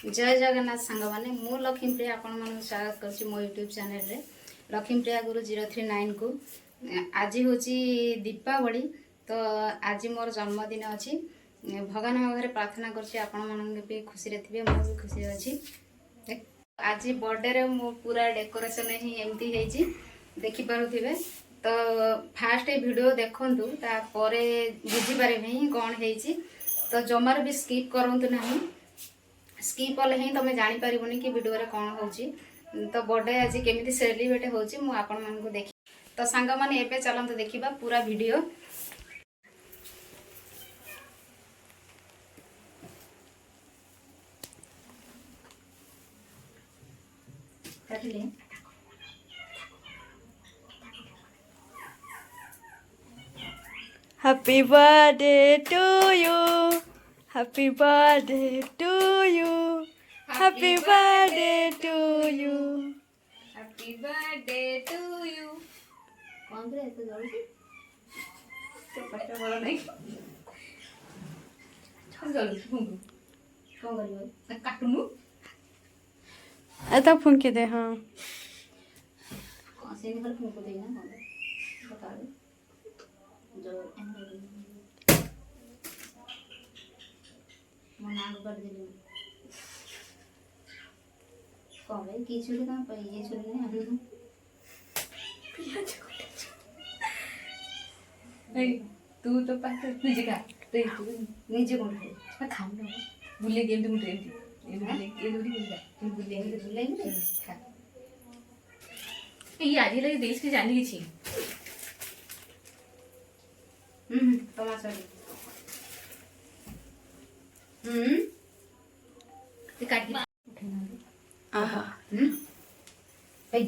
जय जगन्नाथ सांग मैंने मु लक्ष्मीप्रिया आपण मन स्वागत कर मो यूट्यूब चैनल रे लक्ष्मीप्रिया गुरु 039 को आज हूँ दीपावली। तो आज मोर जन्मदिन अच्छी भगवान पाखे प्रार्थना कर खुशी थे मुझे खुशी अच्छी। आज बर्थडे रे मो पूरा डेकोरेशन ही एमती है देखिपे। तो फास्ट वीडियो देखु तापर बुझीपारे कौन है तो जमार भी स्किप करूँ ना स्किप कले ही तुम जापर कि वीडियो रे कौन हो। तो बर्थडे आज केमी सेलिब्रेट हो देखी तो सांग मैंने एवं चलते देखा पूरा video. Happy birthday to you. Happy birthday to you. Happy birthday to you. Happy birthday to you. कौन रे तो जल्दी तो पट्टा बोला नहीं चल जल्दी फुंक कौन करियो काटुनु ऐसा फूंक के दे। हाँ कौन से निकल फुंक देना कौन बता दे जो मना कर दिली कौन भाई की छुरी का पर ये छुरी नहीं आदि तू तो पास निजे का ते तू निजे कौन है मैं खाऊं ना बुले गेम तो मुझे ये दूरी बुले तू बुले खा ये आज लगे देश के जानी की छी तमाशा ते काट उठे ना आहा भाई